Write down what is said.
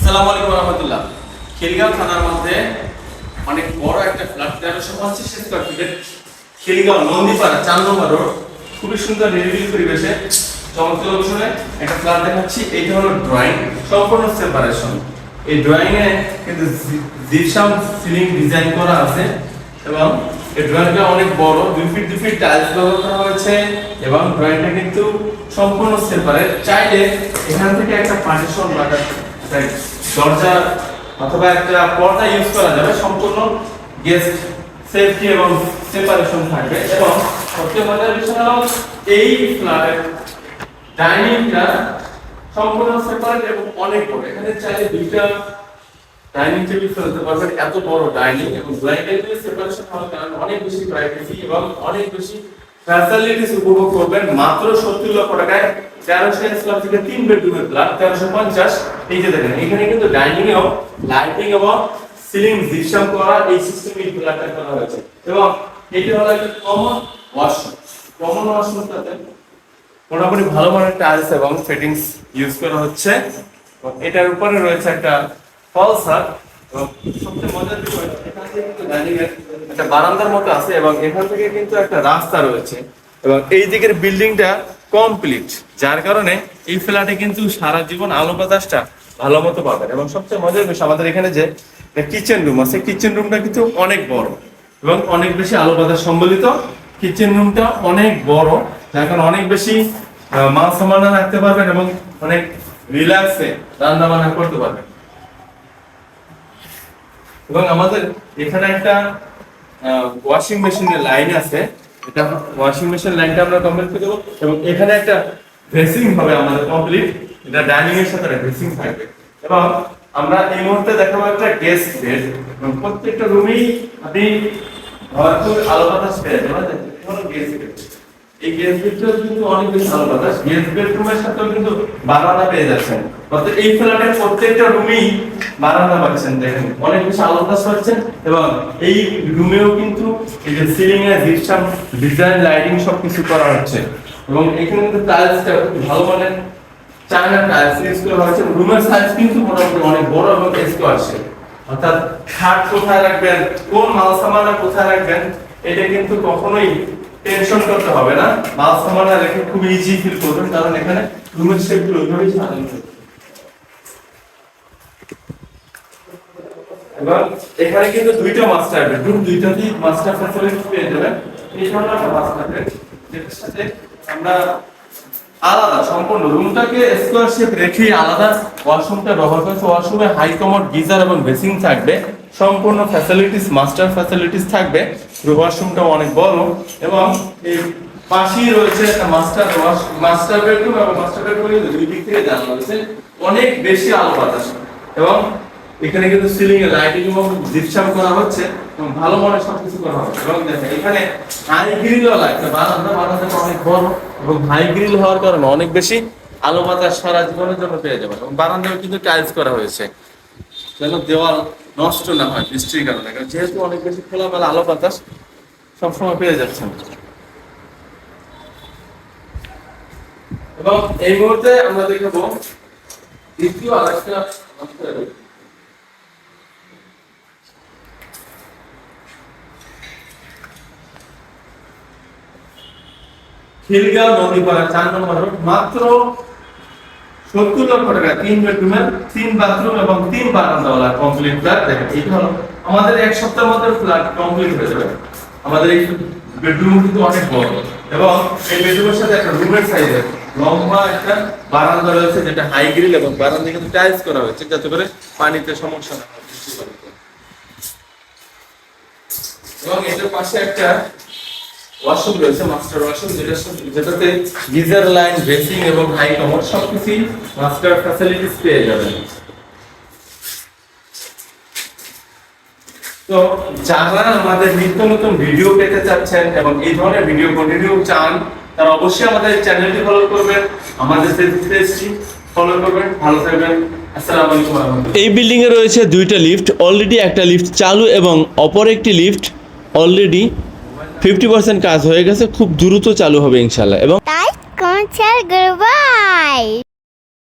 আসসালামু আলাইকুম রহমতুল্লাহ। খিলগাঁও থানার মধ্যে অনেক বড় একটা ফ্ল্যাট 1350 স্কয়ার ফিটের খিলগাঁও নন্দীপাড়া 4 নম্বর রোড, খুবই সুন্দর নিরিবিলি পরিবেশে চমৎকার লোকেশনে একটা ফ্ল্যাট দেখাচ্ছি। এইটা হলো ড্রয়িং, সম্পূর্ণ সেপারেশন। এই ড্রয়িং এ কিন্তু জিপসাম সিলিং ডিজাইন করা আছে এবং এই ড্রয়িংটা অনেক বড়, 2 ফিট 2 ফিট টাইলস ব্যবহার করা হয়েছে এবং ড্রয়িংটা কিন্তু সম্পূর্ণ সেপারেট। চাইলে এখান থেকে একটা পার্টিশন বা দরজা অথবা একটা পর্দা ইউজ করা যাবে, সম্পূর্ণ গেস্ট সেফটি এবং সেপারেশন থাকবে। এবং সবচেয়ে মজার বিষয় হলো এই ফ্ল্যাটের ডাইনিংটা সম্পূর্ণ সেপারেট এবং অনেক বড়। এখানে চাইলে দুইটা ডাইনিং টেবিল ফেলতে পারবেন, এত বড় ডাইনিং এবং ড্রয়িং টেবিল সেপারেশন হওয়ার কারণে অনেক বেশি প্রাইভেসি এবং অনেক বেশি ফ্যাসিলিটিস উপভোগ করবেন মাত্র 70 লক্ষ টাকায়। 1300 স্কয়ার ফিটের 3 বেডরুমের ফ্ল্যাট 1350। এই যে দেখেন এখানে কিন্তু ডাইনিং এও লাইটিং এবং সিলিং জিপসাম করা এই সিস্টেমে ফ্ল্যাটটা করা হয়েছে। এবং এটা হলো একটা কমন ওয়াশরুম। কমন ওয়াশরুমটাতে মোটামুটি ভালো মানের টাইলস এবং ফিটিংস ইউজ করা হচ্ছে। এবং এটার উপরে রয়েছে একটা ফল সার এবং সবচেয়ে মজার বিষয় এখান থেকে কিন্তু ডাইনিং এর একটা বারান্দার মতো আছে এবং এখান থেকে কিন্তু একটা রাস্তা রয়েছে এবং এই দিকের বিল্ডিংটা কমপ্লিট, যার কারণে এই ফ্ল্যাটে কিন্তু সারা জীবন আলো বাতাসটা ভালো মতো পাবেন। এবং সবচেয়ে মজার বিষয় আমাদের এখানে যে কিচেন রুম আছে, কিচেন রুমটা কিন্তু অনেক বড় এবং অনেক বেশি আলো বাতাস সম্বলিত। কিচেন রুমটা অনেক বড়, যার কারণে অনেক বেশি মাল সামান রাখতে পারবেন এবং অনেক রিল্যাক্সে রান্না বান্না করতে পারবেন। এবং আমাদের এখানে একটা ওয়াশিং মেশিনের লাইন আছে, এটা ওয়াশিং মেশিন লাইনটা আমরা কমপ্লিট করে দেবো। এবং এখানে একটা ড্রেসিং হবে আমাদের কমপ্লিট, এটা ডাইনিং এর সাথে ড্রেসিং থাকবে। এবং আমরা এই মুহূর্তে দেখাবো একটা গেস্ট বেড এবং প্রত্যেকটা রুমেই আপনি ভরপুর আলো বাতাস পেয়ে যাবেন। গেস্ট বেড, এই গেস্ট বেডটাও কিন্তু অনেক বেশি আলো বাতাস, গেস্ট বেডরুমের সাথেও কিন্তু বারান্দা পেয়ে যাচ্ছেন। অর্থাৎ এই ফ্ল্যাটের প্রত্যেকটা রুমেই বারান্দা পাচ্ছেন, দেখেন অনেক বেশি আলো বাতাস পাচ্ছেন। এবং এই রুমেও কিন্তু এই যে সিলিং এ জিপসাম ডিজাইন লাইটিং সবকিছু করা হচ্ছে। এবং এখানে কিন্তু টাইলসটা খুব ভালো মানের চায়না টাইলস ইউজ করা হয়েছে। রুমের সাইজ কিন্তু মোটামুটি অনেক বড় এবং স্কোয়ার শেপ। অর্থাৎ খাট কোথায় রাখবেন, কোন মাল সামানটা কোথায় রাখবেন, এটা কিন্তু কখনোই টেনশন করতে হবে না। মাল সামানটা রেখে খুব ইজি ফিল করবেন, কারণ এখানে রুমের শেপগুলো ওইভাবেই সাজানো হয়েছে। এবং এখানে কিন্তু দুইটা মাস্টার বেডরুম, দুইটাতেই মাস্টার ফ্যাসিলিটি পেয়ে যাবেন। এই ধরনের একটা মাস্টার বেড, যেটার সাথে আমরা আলাদা সম্পূর্ণ রুমটাকে স্কয়ার শেপ রেখে আলাদা ওয়াশরুমটা ব্যবহার করেছে। ওয়াশরুমে হাই কমোড, গিজার এবং বেসিং থাকবে, সম্পূর্ণ ফ্যাসিলিটিস মাস্টার ফ্যাসিলিটিস থাকবে। ওয়াশরুমটা অনেক বড় এবং এই পাশেই রয়েছে একটা মাস্টার বেডরুম এবং মাস্টার বেডরুমের দুই দিক থেকে জানালা রয়েছে, অনেক বেশি আলো বাতাস। এবং এখানে কিন্তু সিলিং এ লাইটিং এবং জিপসাম করা হচ্ছে এবং ভালো মানের সবকিছু করা হচ্ছে। এবং দেখেন এখানে হাই গ্রিল ওয়ালা একটা বারান্দাটা অনেক বড় এবং হাই গ্রিল হওয়ার কারণে অনেক বেশি আলো বাতাস সারা জীবনের জন্য পেয়ে যাবেন। এবং বারান্দাও কিন্তু টাইলস করা হয়েছে যেন দেওয়াল নষ্ট না হয় বৃষ্টির কারণে, কারণ যেহেতু অনেক বেশি খোলামেলা আলো বাতাস সবসময় পেয়ে যাচ্ছেন। এবং এই মুহূর্তে আমরা দেখাবো দ্বিতীয় আরেকটা খিলগাঁও নদীপাড়া 4 নম্বর রোড, মাত্র 70 লক্ষ টাকা 3 বেডরুমের 3 বাথরুম এবং 3 বারান্দাওয়ালা কমপ্লিট ফ্ল্যাট। দেখেন এটা হলো আমাদের এক সপ্তাহের মধ্যে ফ্ল্যাট কমপ্লিট হয়ে যাবে। আমাদের এই বেডরুম কিন্তু অনেক বড় এবং এই বেডরুমের সাথে একটা রুমের সাইজে লম্বা একটা বারান্দা রয়েছে, যেটা হাই গ্রিল এবং বারান্দা কিন্তু টাইলস করা হয়েছে যাতে করে পানিতে সমস্যা না হয়। এবং এটার পাশে একটা ওয়াশরুম রয়েছে, মাস্টার ওয়াশরুম, যেটাতে গিজার লাইন, বেসিং এবং হাই কমোড সবকিছুই মাস্টার ফ্যাসিলিটিস পেয়ে যাবেন। তো যারা আমাদের নিত্য নতুন ভিডিও পেতে চাচ্ছেন এবং এই ধরনের ভিডিও কন্টিনিউ চান, তারা অবশ্যই আমাদের চ্যানেলটি ফলো করবেন, আমাদের পেজটি ফলো করবেন। ভালো থাকবেন, আসসালামু আলাইকুম। এই বিল্ডিং এ রয়েছে দুইটা লিফট, অলরেডি একটা লিফট চালু এবং অপর একটি লিফট অলরেডি 50% কাজ হয়ে গেছে, খুব দ্রুত চালু হবে ইনশাআল্লাহ। এবং লাইক, কমেন্ট, শেয়ার করবাই।